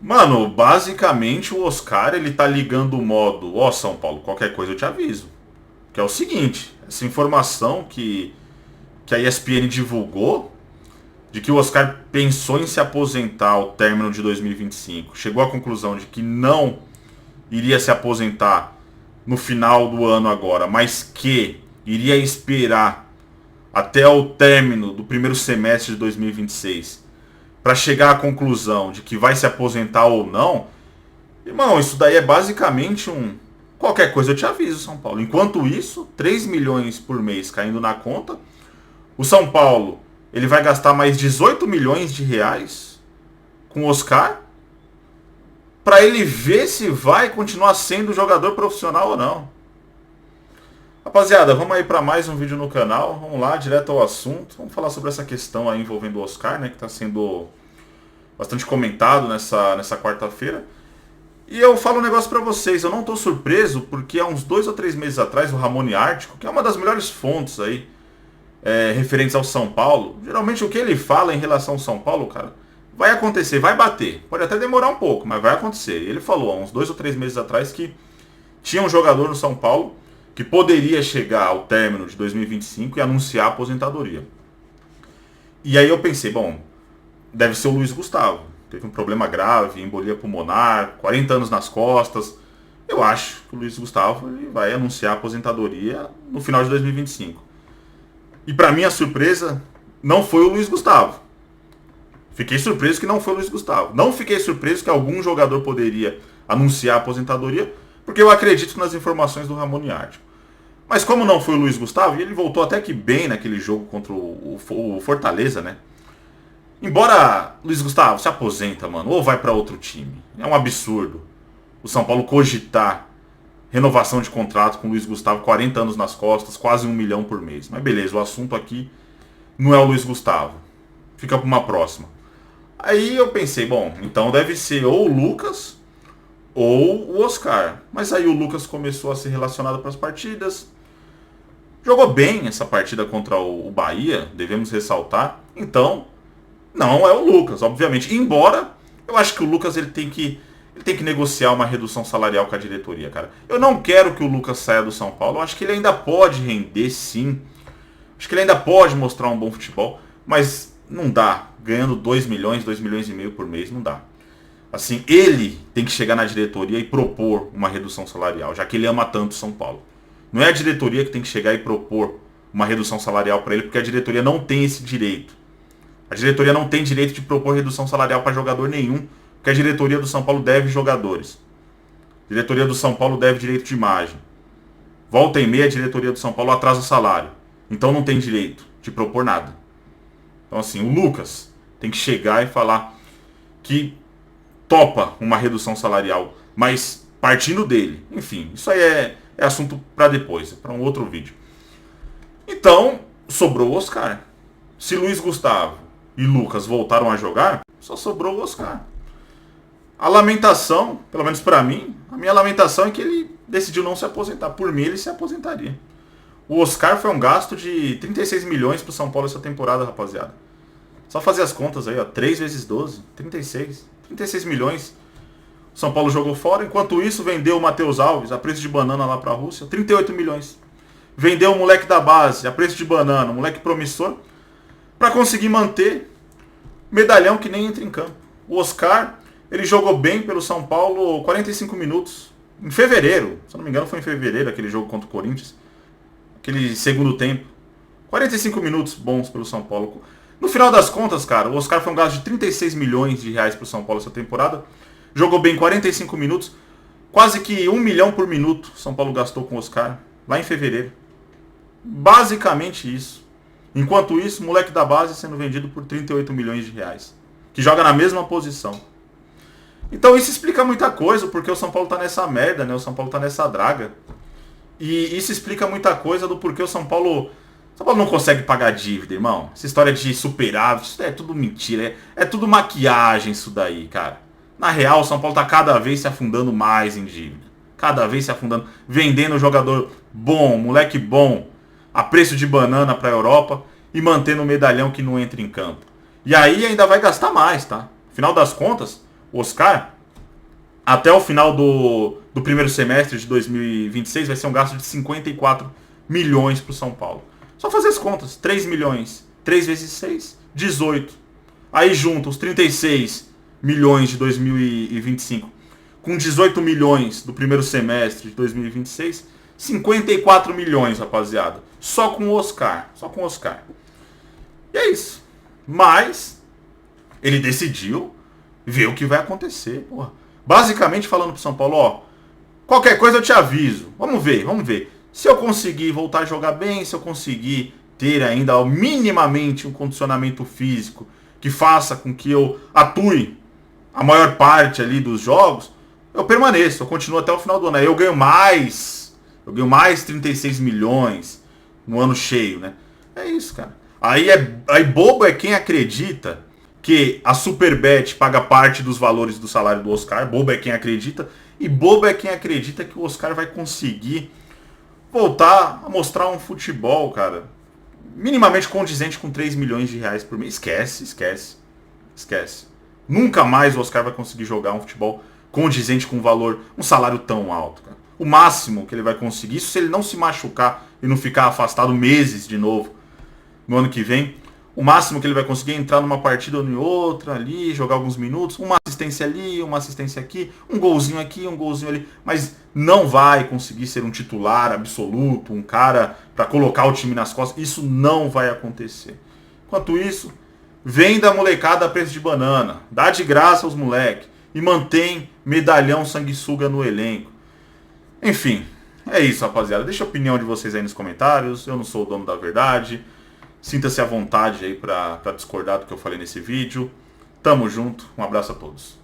Mano, basicamente o Oscar ele tá ligando o modo, ó, São Paulo, qualquer coisa eu te aviso. Que é o seguinte, essa informação que a ESPN divulgou de que o Oscar pensou em se aposentar ao término de 2025, chegou à conclusão de que não iria se aposentar no final do ano agora, mas que iria esperar até o término do primeiro semestre de 2026 para chegar à conclusão de que vai se aposentar ou não, irmão, isso daí é basicamente um qualquer coisa eu te aviso, São Paulo. Enquanto isso, 3 milhões por mês caindo na conta, o São Paulo ele vai gastar mais 18 milhões de reais com o Oscar para ele ver se vai continuar sendo jogador profissional ou não. Rapaziada, vamos aí para mais um vídeo no canal. Vamos lá, direto ao assunto. Vamos falar sobre essa questão aí envolvendo o Oscar, né, que está sendo bastante comentado nessa quarta-feira. E eu falo um negócio para vocês, eu não estou surpreso porque há uns 2 ou 3 meses atrás o Ramone Ártico, que é uma das melhores fontes aí referentes ao São Paulo, geralmente o que ele fala em relação ao São Paulo, cara, vai acontecer, vai bater. Pode até demorar um pouco, mas vai acontecer. Ele falou há uns 2 ou 3 meses atrás que tinha um jogador no São Paulo que poderia chegar ao término de 2025 e anunciar a aposentadoria. E aí eu pensei, bom, deve ser o Luiz Gustavo. Teve um problema grave, embolia pulmonar, 40 anos nas costas. Eu acho que o Luiz Gustavo ele vai anunciar a aposentadoria no final de 2025. E para minha surpresa, não foi o Luiz Gustavo. Fiquei surpreso que não foi o Luiz Gustavo. Não fiquei surpreso que algum jogador poderia anunciar a aposentadoria, porque eu acredito nas informações do Ramone Ártico. Mas como não foi o Luiz Gustavo, e ele voltou até que bem naquele jogo contra o Fortaleza, né? Embora Luiz Gustavo se aposenta, mano, ou vai para outro time. É um absurdo o São Paulo cogitar renovação de contrato com o Luiz Gustavo, 40 anos nas costas, quase 1 milhão por mês. Mas beleza, o assunto aqui não é o Luiz Gustavo. Fica para uma próxima. Aí eu pensei, bom, então deve ser ou o Lucas ou o Oscar. Mas aí o Lucas começou a ser relacionado para as partidas. Jogou bem essa partida contra o Bahia, devemos ressaltar. Então, não é o Lucas, obviamente. Embora eu acho que o Lucas ele tem que negociar uma redução salarial com a diretoria, cara. Eu não quero que o Lucas saia do São Paulo. Eu acho que ele ainda pode render, sim. Acho que ele ainda pode mostrar um bom futebol. Mas não dá. Ganhando 2 milhões, 2 milhões e meio por mês, não dá. Assim, ele tem que chegar na diretoria e propor uma redução salarial, já que ele ama tanto o São Paulo. Não é a diretoria que tem que chegar e propor uma redução salarial para ele, porque a diretoria não tem esse direito. A diretoria não tem direito de propor redução salarial para jogador nenhum, porque a diretoria do São Paulo deve jogadores. A diretoria do São Paulo deve direito de imagem. Volta e meia, a diretoria do São Paulo atrasa o salário. Então não tem direito de propor nada. Então assim, o Lucas tem que chegar e falar que topa uma redução salarial, mas partindo dele. Enfim, isso aí é assunto para depois, para um outro vídeo. Então, sobrou o Oscar. Se Luiz Gustavo e Lucas voltaram a jogar, só sobrou o Oscar. A lamentação, pelo menos para mim, a minha lamentação é que ele decidiu não se aposentar. Por mim, ele se aposentaria. O Oscar foi um gasto de 36 milhões pro São Paulo essa temporada, rapaziada. Só fazer as contas aí, ó. 3 vezes 12, 36. 36 milhões. O São Paulo jogou fora. Enquanto isso, vendeu o Matheus Alves a preço de banana lá pra Rússia. 38 milhões. Vendeu o moleque da base a preço de banana, um moleque promissor, pra conseguir manter medalhão que nem entra em campo. O Oscar, ele jogou bem pelo São Paulo 45 minutos. Em fevereiro. Se eu não me engano, foi em fevereiro aquele jogo contra o Corinthians. Aquele segundo tempo. 45 minutos bons pelo São Paulo. No final das contas, cara, o Oscar foi um gasto de 36 milhões de reais pro São Paulo essa temporada. Jogou bem 45 minutos. Quase que 1 milhão por minuto São Paulo gastou com o Oscar. Lá em fevereiro. Basicamente isso. Enquanto isso, moleque da base sendo vendido por 38 milhões de reais. Que joga na mesma posição. Então isso explica muita coisa, porque o São Paulo tá nessa merda, né? O São Paulo tá nessa draga. E isso explica muita coisa do porquê o São Paulo não consegue pagar dívida, irmão. Essa história de superávit, isso é tudo mentira. É tudo maquiagem isso daí, cara. Na real, o São Paulo tá cada vez se afundando mais em dívida. Cada vez se afundando. Vendendo jogador bom, moleque bom, a preço de banana pra Europa e mantendo o medalhão que não entra em campo. E aí ainda vai gastar mais, tá? Afinal das contas, o Oscar, até o final do primeiro semestre de 2026 vai ser um gasto de 54 milhões para o São Paulo. Só fazer as contas, 3 milhões, 3 vezes 6, 18. Aí junta os 36 milhões de 2025 com 18 milhões do primeiro semestre de 2026, 54 milhões, rapaziada. Só com o Oscar. Só com o Oscar. E é isso. Mas ele decidiu ver o que vai acontecer. Porra. Basicamente falando pro São Paulo, ó, qualquer coisa eu te aviso. Vamos ver, vamos ver. Se eu conseguir voltar a jogar bem, se eu conseguir ter ainda minimamente um condicionamento físico que faça com que eu atue a maior parte ali dos jogos, eu permaneço, eu continuo até o final do ano. Aí eu ganho mais 36 milhões no ano cheio, né? É isso, cara. Aí bobo é quem acredita que a Superbet paga parte dos valores do salário do Oscar. Bobo é quem acredita. E bobo é quem acredita que o Oscar vai conseguir voltar a mostrar um futebol, cara, minimamente condizente com 3 milhões de reais por mês. Esquece. Nunca mais o Oscar vai conseguir jogar um futebol condizente com um salário tão alto, cara. O máximo que ele vai conseguir, isso se ele não se machucar e não ficar afastado meses de novo no ano que vem, o máximo que ele vai conseguir é entrar numa partida ou em outra ali, jogar alguns minutos, uma assistência ali, uma assistência aqui, um golzinho aqui, um golzinho ali, mas não vai conseguir ser um titular absoluto, um cara para colocar o time nas costas, isso não vai acontecer. Enquanto isso, venda a molecada a preço de banana, dá de graça aos moleques e mantém medalhão sanguessuga no elenco. Enfim, é isso, rapaziada. Deixa a opinião de vocês aí nos comentários. Eu não sou o dono da verdade. Sinta-se à vontade aí pra discordar do que eu falei nesse vídeo. Tamo junto. Um abraço a todos.